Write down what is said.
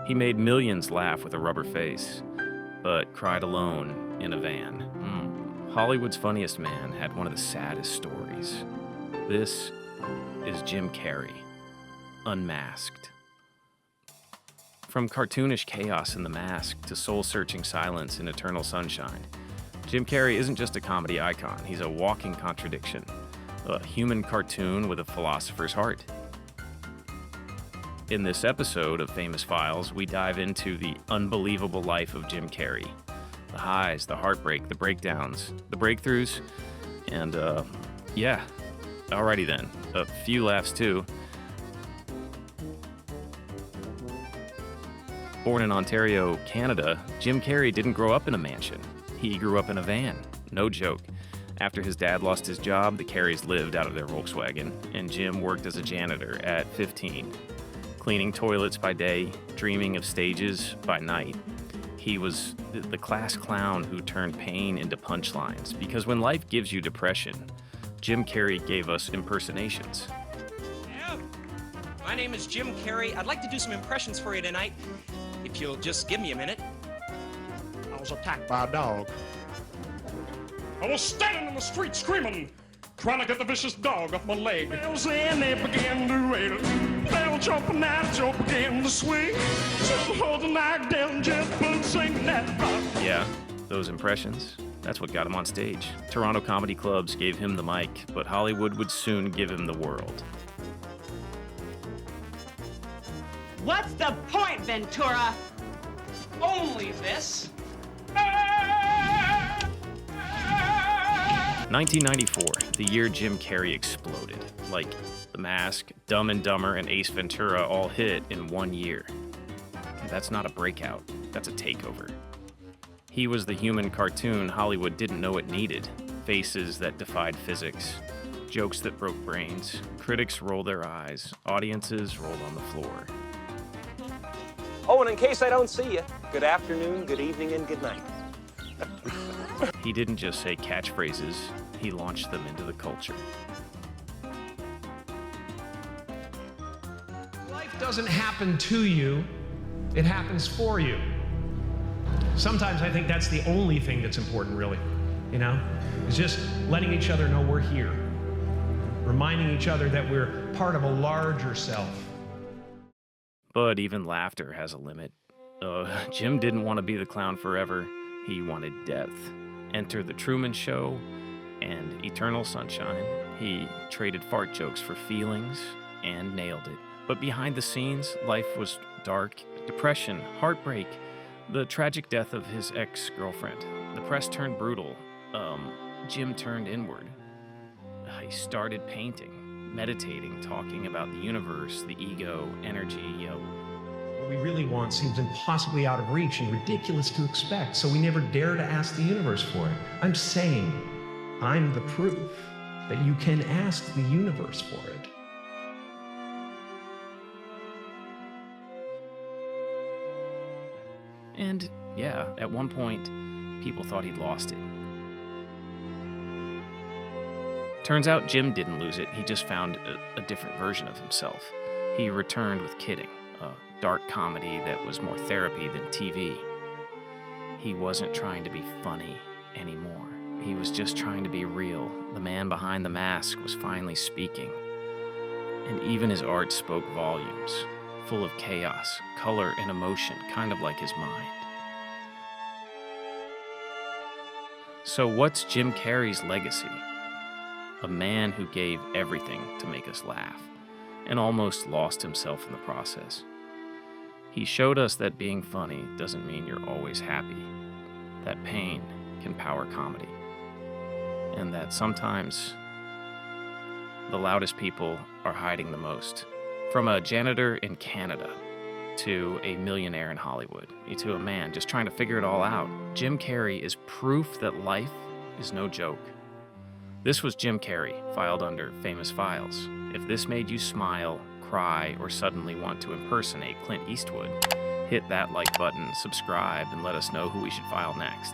He made millions laugh with a rubber face, but cried alone in a van. Hollywood's funniest man had one of the saddest stories. This is Jim Carrey, unmasked. From cartoonish chaos in The Mask to soul-searching silence in Eternal Sunshine, Jim Carrey isn't just a comedy icon, he's a walking contradiction, a human cartoon with a philosopher's heart. In this episode of Famous Files, we dive into the unbelievable life of Jim Carrey. The highs, the heartbreak, the breakdowns, the breakthroughs, and alrighty then, a few laughs too. Born in Ontario, Canada, Jim Carrey didn't grow up in a mansion. He grew up in a van. No joke. After his dad lost his job, the Carreys lived out of their Volkswagen, and Jim worked as a janitor at 15. Cleaning toilets by day, dreaming of stages by night. He was the class clown who turned pain into punchlines, because when life gives you depression, Jim Carrey gave us impersonations. Yeah. My name is Jim Carrey. I'd like to do some impressions for you tonight, if you'll just give me a minute. I was attacked by a dog. I was standing in the street screaming, trying to get the vicious dog off my leg. Bells and they began to rattle. Bell jumping out, Joe began to swing. Just hold the night down, just sing that rock. Yeah, those impressions, that's what got him on stage. Toronto comedy clubs gave him the mic, but Hollywood would soon give him the world. What's the point, Ventura? Only this. 1994, the year Jim Carrey exploded. Like The Mask, Dumb and Dumber, and Ace Ventura all hit in 1 year. That's not a breakout, that's a takeover. He was the human cartoon Hollywood didn't know it needed. Faces that defied physics, jokes that broke brains, critics rolled their eyes, audiences rolled on the floor. Oh, and in case I don't see you, good afternoon, good evening, and good night. He didn't just say catchphrases, he launched them into the culture. Life doesn't happen to you, it happens for you. Sometimes I think that's the only thing that's important, really, is just letting each other know we're here, reminding each other that we're part of a larger self. But even laughter has a limit. Jim didn't want to be the clown forever, he wanted depth. Enter The Truman Show and Eternal Sunshine. He traded fart jokes for feelings and nailed it. But behind the scenes, life was dark. Depression, heartbreak, the tragic death of his ex-girlfriend. The press turned brutal. Jim turned inward. He started painting, meditating, talking about the universe, the ego, energy, What we really want seems impossibly out of reach and ridiculous to expect, so we never dare to ask the universe for it. I'm saying, I'm the proof that you can ask the universe for it. And yeah, at one point, people thought he'd lost it. Turns out Jim didn't lose it, he just found a different version of himself. He returned with Kidding, a dark comedy that was more therapy than TV. He wasn't trying to be funny anymore. He was just trying to be real. The man behind the mask was finally speaking. And even his art spoke volumes, full of chaos, color, and emotion, kind of like his mind. So what's Jim Carrey's legacy? A man who gave everything to make us laugh, and almost lost himself in the process. He showed us that being funny doesn't mean you're always happy, that pain can power comedy, and that sometimes the loudest people are hiding the most. From a janitor in Canada to a millionaire in Hollywood, to a man just trying to figure it all out, Jim Carrey is proof that life is no joke. This was Jim Carrey, filed under Famous Files. If this made you smile, cry, or suddenly want to impersonate Clint Eastwood, hit that like button, subscribe, and let us know who we should file next.